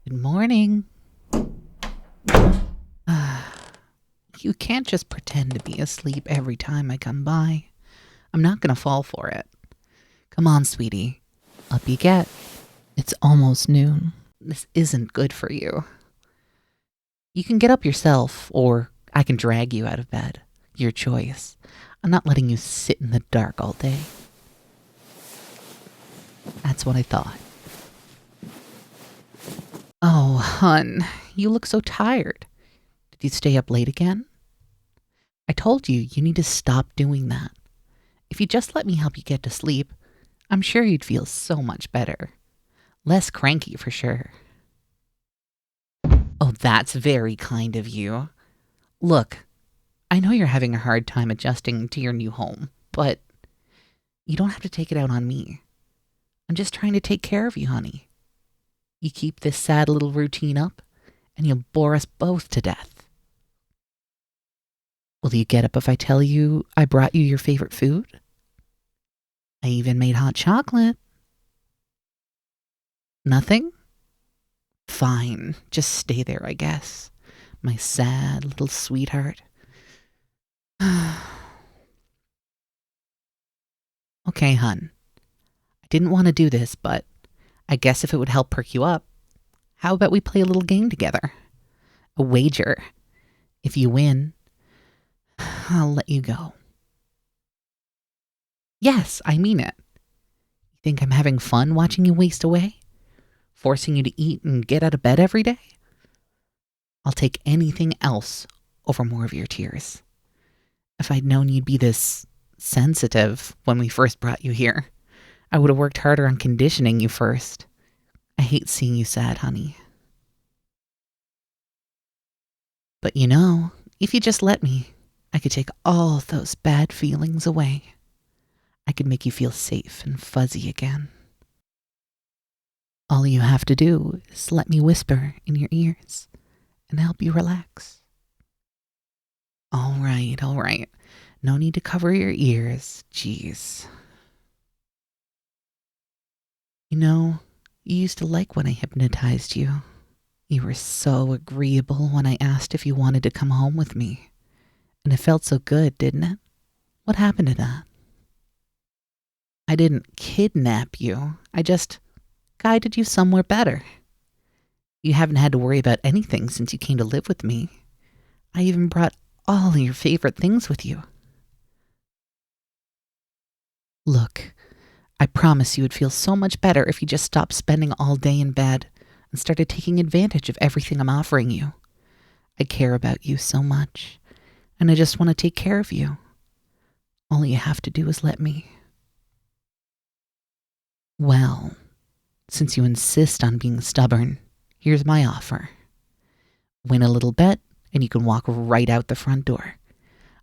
Good morning. You can't just pretend to be asleep every time I come by. I'm not gonna fall for it. Come on, sweetie. Up you get. It's almost noon. This isn't good for you. You can get up yourself, or I can drag you out of bed. Your choice. I'm not letting you sit in the dark all day. That's what I thought. Oh, hun, you look so tired. Did you stay up late again? I told you need to stop doing that. If you just let me help you get to sleep, I'm sure you'd feel so much better. Less cranky for sure. Oh, that's very kind of you. Look, I know you're having a hard time adjusting to your new home, but you don't have to take it out on me. I'm just trying to take care of you, honey. You keep this sad little routine up, and you'll bore us both to death. Will you get up if I tell you I brought you your favorite food? I even made hot chocolate. Nothing? Fine, just stay there, I guess. My sad little sweetheart. Okay, hun. I didn't want to do this, but I guess if it would help perk you up, how about we play a little game together? A wager. If you win, I'll let you go. Yes, I mean it. You think I'm having fun watching you waste away? Forcing you to eat and get out of bed every day? I'll take anything else over more of your tears. If I'd known you'd be this sensitive when we first brought you here, I would have worked harder on conditioning you first. I hate seeing you sad, honey. But you know, if you just let me, I could take all those bad feelings away. I could make you feel safe and fuzzy again. All you have to do is let me whisper in your ears and help you relax. All right. No need to cover your ears. Jeez. You know, you used to like when I hypnotized you. You were so agreeable when I asked if you wanted to come home with me. And it felt so good, didn't it? What happened to that? I didn't kidnap you. I just guided you somewhere better. You haven't had to worry about anything since you came to live with me. I even brought all your favorite things with you. Look, I promise you would feel so much better if you just stopped spending all day in bed and started taking advantage of everything I'm offering you. I care about you so much, and I just want to take care of you. All you have to do is let me. Well, since you insist on being stubborn, here's my offer. Win a little bet, and you can walk right out the front door.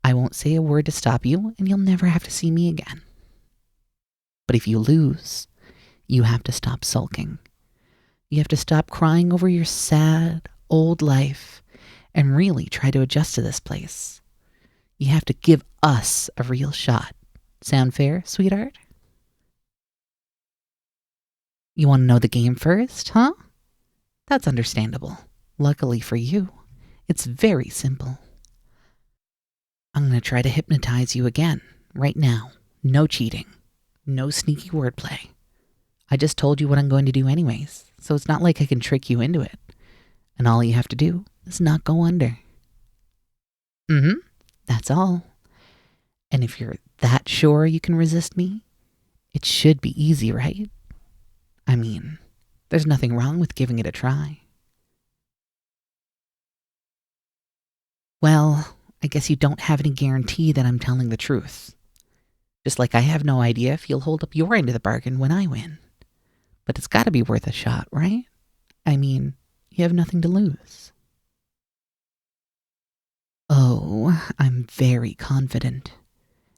I won't say a word to stop you, and you'll never have to see me again. But if you lose, you have to stop sulking. You have to stop crying over your sad, old life and really try to adjust to this place. You have to give us a real shot. Sound fair, sweetheart? You want to know the game first, huh? That's understandable. Luckily for you, it's very simple. I'm going to try to hypnotize you again, right now. No cheating. No sneaky wordplay. I just told you what I'm going to do anyways, so it's not like I can trick you into it. And all you have to do is not go under. That's all. And if you're that sure you can resist me, it should be easy, right? I mean, there's nothing wrong with giving it a try. Well, I guess you don't have any guarantee that I'm telling the truth. Just like I have no idea if you'll hold up your end of the bargain when I win. But it's got to be worth a shot, right? I mean, you have nothing to lose. Oh, I'm very confident.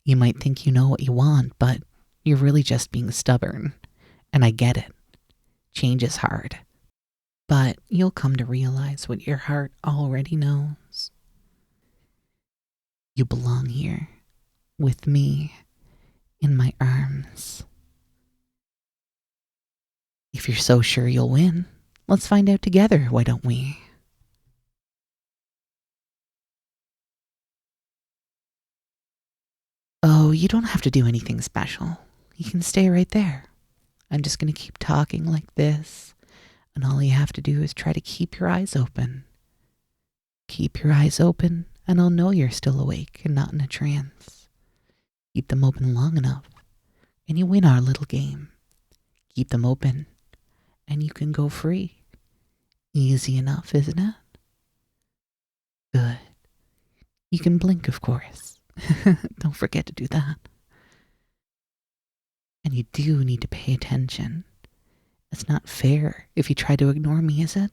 You might think you know what you want, but you're really just being stubborn. And I get it. Change is hard. But you'll come to realize what your heart already knows. You belong here, with me, in my arms. If you're so sure you'll win, Let's find out together, why don't we? Oh, you don't have to do anything special. You can stay right there. I'm just going to keep talking like this, and all you have to do is try to keep your eyes open. Keep your eyes open, and I'll know you're still awake and not in a trance. Keep them open long enough, and you win our little game. Keep them open, and you can go free. Easy enough, isn't it? Good. You can blink, of course. Don't forget to do that. And you do need to pay attention. It's not fair if you try to ignore me, is it?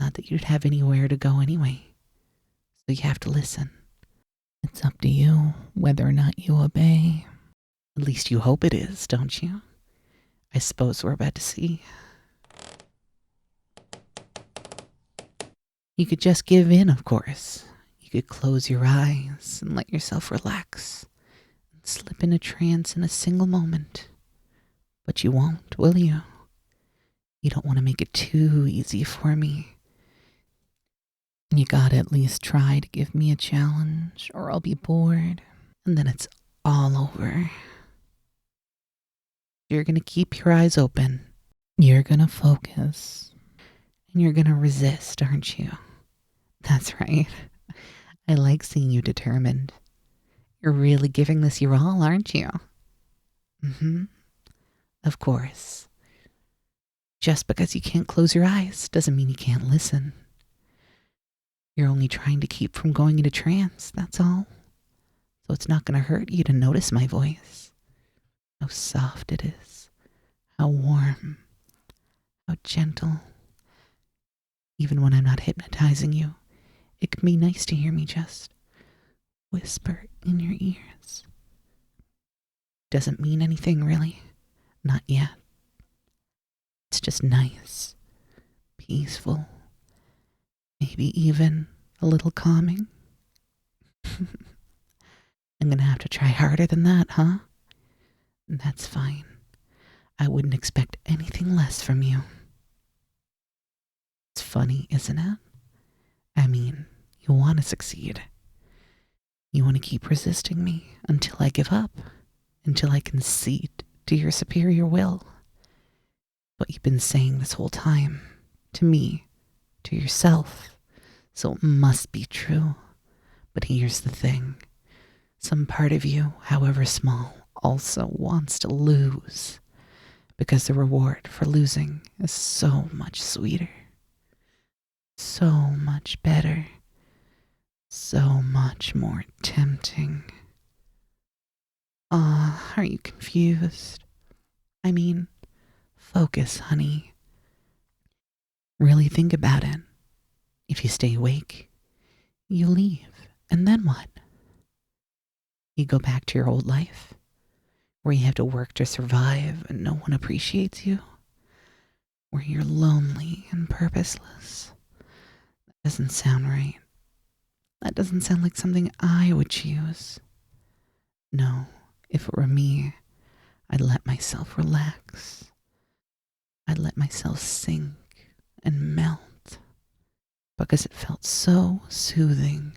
Not that you'd have anywhere to go anyway. So you have to listen. It's up to you whether or not you obey. At least you hope it is, don't you? I suppose we're about to see. You could just give in, of course. You could close your eyes and let yourself relax and slip in a trance in a single moment. But you won't, will you? You don't want to make it too easy for me. You gotta at least try to give me a challenge, or I'll be bored, and then it's all over. You're gonna keep your eyes open. You're gonna focus. And you're gonna resist, aren't you? That's right. I like seeing you determined. You're really giving this your all, aren't you? Mm-hmm. Of course. Just because you can't close your eyes doesn't mean you can't listen. You're only trying to keep from going into trance, that's all. So it's not going to hurt you to notice my voice. How soft it is. How warm. How gentle. Even when I'm not hypnotizing you, it can be nice to hear me just whisper in your ears. Doesn't mean anything, really. Not yet. It's just nice. Peaceful. Maybe even a little calming. I'm gonna have to try harder than that, huh? That's fine. I wouldn't expect anything less from you. It's funny, isn't it? I mean, you want to succeed. You want to keep resisting me until I give up, until I concede to your superior will. What you've been saying this whole time, to me, to yourself, so it must be true. But here's the thing. Some part of you, however small, also wants to lose, because the reward for losing is so much sweeter, so much better, so much more tempting. Ah, are you confused? I mean, focus, honey. Really think about it. If you stay awake, you leave, and then what? You go back to your old life, where you have to work to survive and no one appreciates you, where you're lonely and purposeless. That doesn't sound right. That doesn't sound like something I would choose. No, if it were me, I'd let myself relax. I'd let myself sink and melt, because it felt so soothing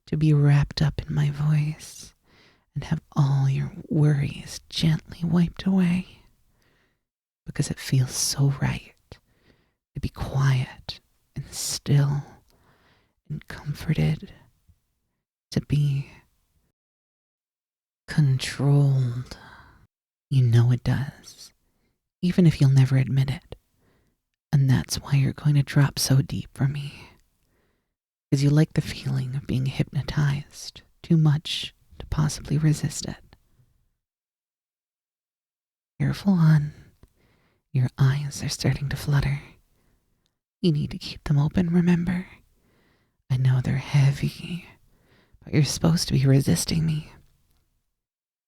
to be wrapped up in my voice and have all your worries gently wiped away, because it feels so right to be quiet and still and comforted, to be controlled. You know it does, even if you'll never admit it. And that's why you're going to drop so deep for me. Because you like the feeling of being hypnotized too much to possibly resist it. Careful, hon. Your eyes are starting to flutter. You need to keep them open, remember? I know they're heavy, but you're supposed to be resisting me.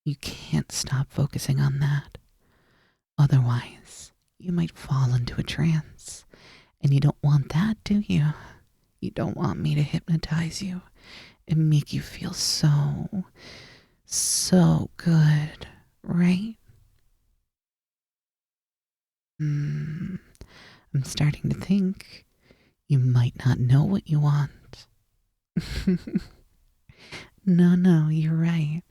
You can't stop focusing on that. Otherwise, you might fall into a trance. And you don't want that, do you? You don't want me to hypnotize you and make you feel so good, right? I'm starting to think you might not know what you want. No, you're right.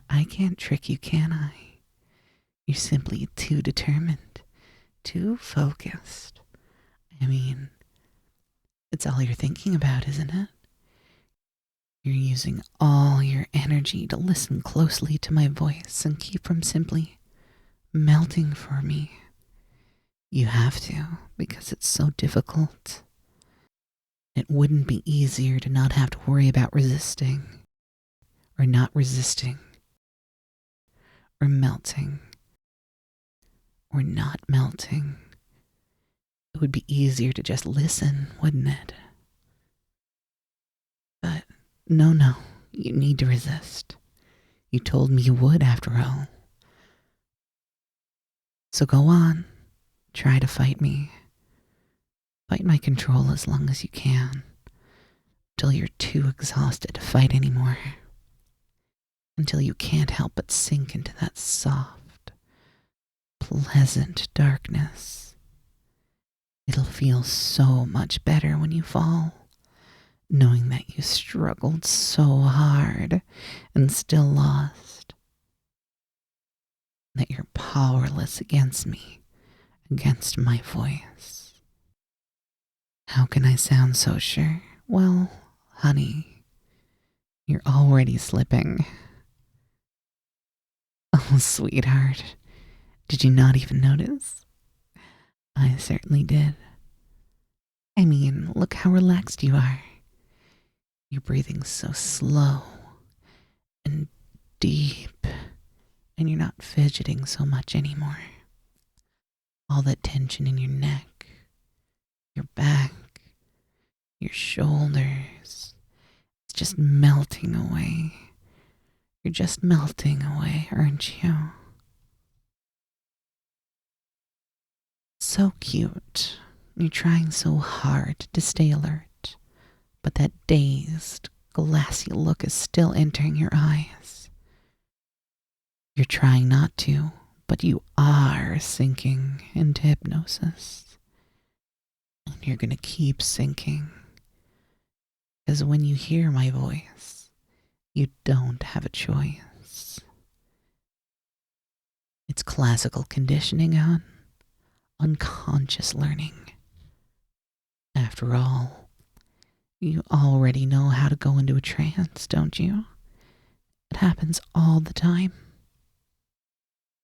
I can't trick you, can I? You're simply too determined, too focused. I mean, it's all you're thinking about, isn't it? You're using all your energy to listen closely to my voice and keep from simply melting for me. You have to, because it's so difficult. It wouldn't be easier to not have to worry about resisting, or not resisting, or melting, or not melting. It would be easier to just listen, wouldn't it? But no, you need to resist. You told me you would, after all. So go on, try to fight me. Fight my control as long as you can, until you're too exhausted to fight anymore. Until you can't help but sink into that soft, pleasant darkness. It'll feel so much better when you fall, knowing that you struggled so hard and still lost. That you're powerless against me, against my voice. How can I sound so sure? Well, honey, you're already slipping. Oh, sweetheart, did you not even notice? I certainly did. I mean, look how relaxed you are. You're breathing so slow and deep, and you're not fidgeting so much anymore. All that tension in your neck, your back, your shoulders, it's just melting away. You're just melting away, aren't you? So cute. You're trying so hard to stay alert, but that dazed, glassy look is still entering your eyes. You're trying not to, but you are sinking into hypnosis. And you're gonna keep sinking. Because when you hear my voice, you don't have a choice. It's classical conditioning, hon. Unconscious learning. After all, you already know how to go into a trance, don't you? It happens all the time.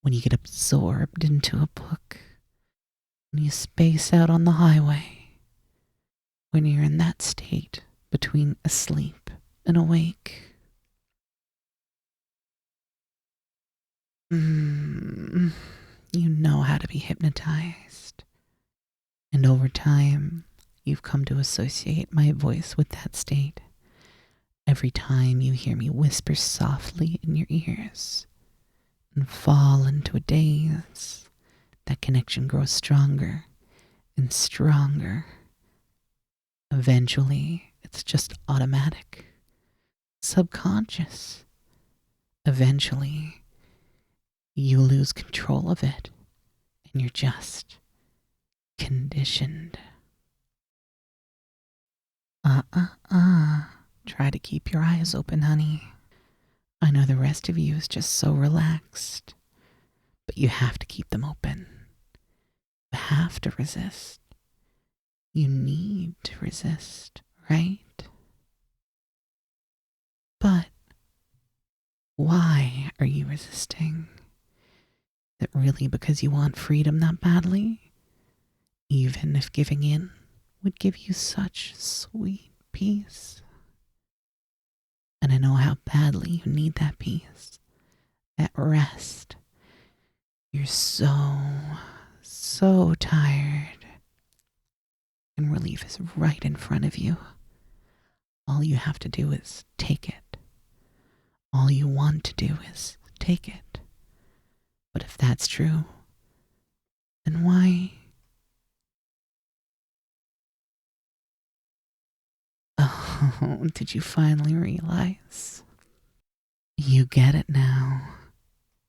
When you get absorbed into a book, when you space out on the highway, when you're in that state between asleep and awake. You know how to be hypnotized. And over time, you've come to associate my voice with that state. Every time you hear me whisper softly in your ears and fall into a daze, that connection grows stronger and stronger. Eventually, it's just automatic, subconscious. Eventually, you lose control of it, and you're just conditioned. Try to keep your eyes open, honey. I know the rest of you is just so relaxed, but you have to keep them open. You have to resist. You need to resist, right? But why are you resisting? Is it really because you want freedom that badly? Even if giving in would give you such sweet peace. And I know how badly you need that peace, that rest. You're so tired. And relief is right in front of you. All you have to do is take it. All you want to do is take it. But if that's true, then why? Oh, did you finally realize? You get it now.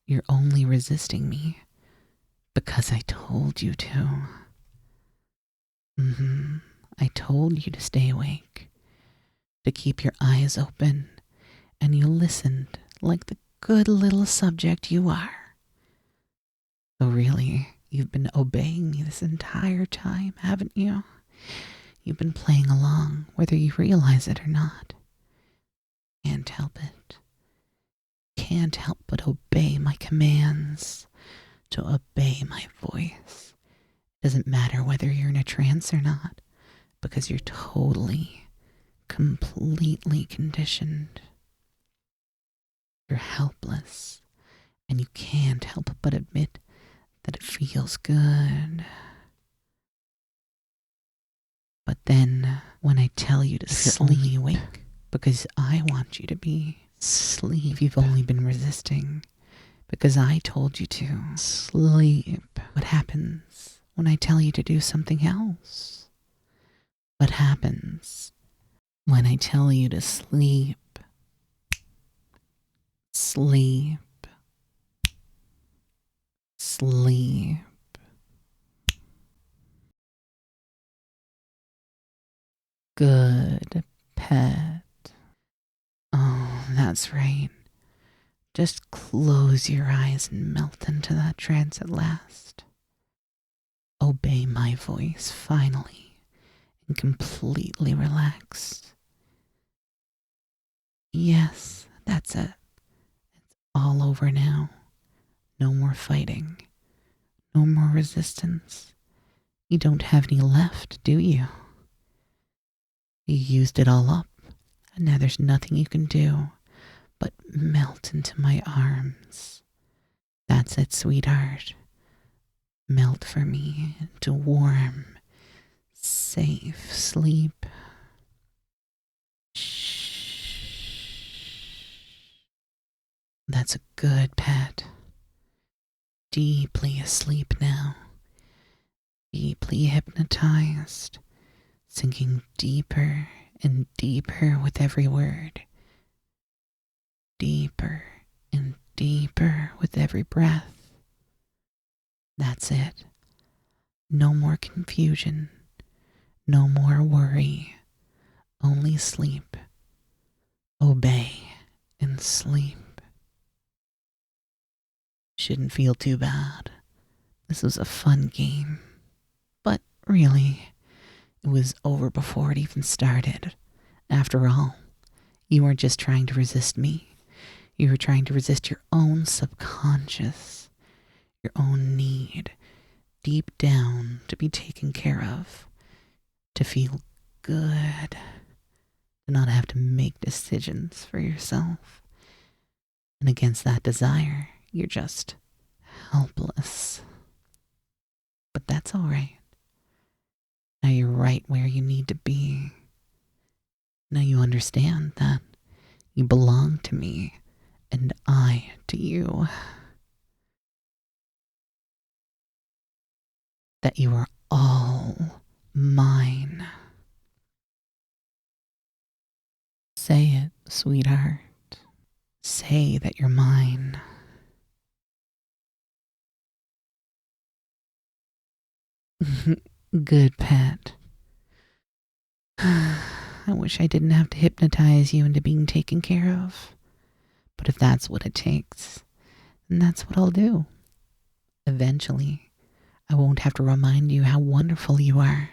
You're only resisting me because I told you to. I told you to stay awake, to keep your eyes open, and you listened like the good little subject you are. So really, you've been obeying me this entire time, haven't you? You've been playing along, whether you realize it or not. Can't help it. Can't help but obey my commands, to obey my voice. Doesn't matter whether you're in a trance or not, because you're totally, completely conditioned. You're helpless, and you can't help but admit that it feels good. But then, when I tell you to sleep, awake, because I want you to be, sleep. You've only been resisting, because I told you to. Sleep. What happens when I tell you to do something else? What happens when I tell you to sleep? Sleep. Sleep. Good pet. Oh, that's right. Just close your eyes and melt into that trance at last. Obey my voice finally and completely relax. Yes, that's it. It's all over now. No more fighting. No more resistance. You don't have any left, do you? You used it all up, and now there's nothing you can do but melt into my arms. That's it, sweetheart. Melt for me into warm, safe sleep. Shh. That's a good pet. Deeply asleep now. Deeply hypnotized. Sinking deeper and deeper with every word. Deeper and deeper with every breath. That's it. No more confusion. No more worry. Only sleep. Obey and sleep. Shouldn't feel too bad. This was a fun game. But really, it was over before it even started. After all, you weren't just trying to resist me. You were trying to resist your own subconscious, your own need, deep down to be taken care of, to feel good, to not have to make decisions for yourself. And against that desire, you're just helpless. But that's all right. Now you're right where you need to be. Now you understand that you belong to me and I to you. That you are all mine. Say it, sweetheart. Say that you're mine. Good pet. I wish I didn't have to hypnotize you into being taken care of. But if that's what it takes, then that's what I'll do. Eventually, I won't have to remind you how wonderful you are,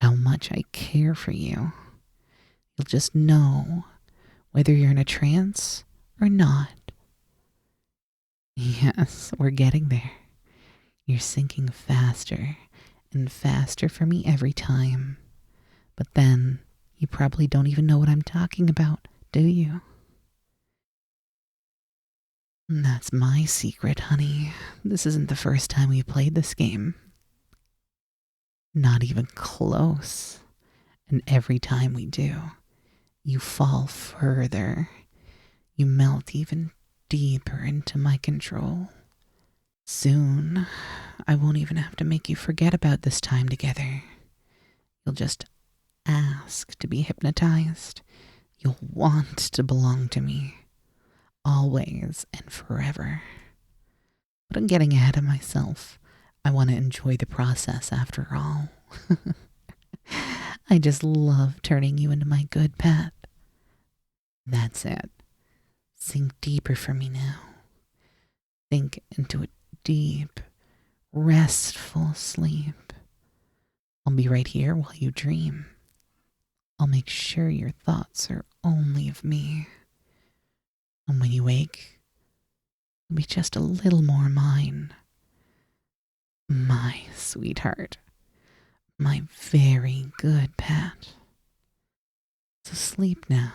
how much I care for you. You'll just know whether you're in a trance or not. Yes, we're getting there. You're sinking faster and faster for me every time. But then, you probably don't even know what I'm talking about, do you? That's my secret, honey. This isn't the first time we played this game. Not even close. And every time we do, you fall further. You melt even deeper into my control. Soon, I won't even have to make you forget about this time together. You'll just ask to be hypnotized. You'll want to belong to me. Always and forever. But I'm getting ahead of myself. I want to enjoy the process after all. I just love turning you into my good pet. That's it. Sink deeper for me now. Sink into a deep, restful sleep. I'll be right here while you dream. I'll make sure your thoughts are only of me. And when you wake, you'll be just a little more mine. My sweetheart. My very good pet. So sleep now.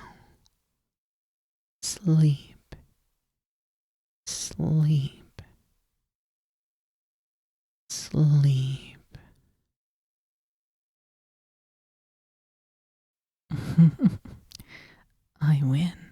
Sleep. Sleep. Sleep. I win.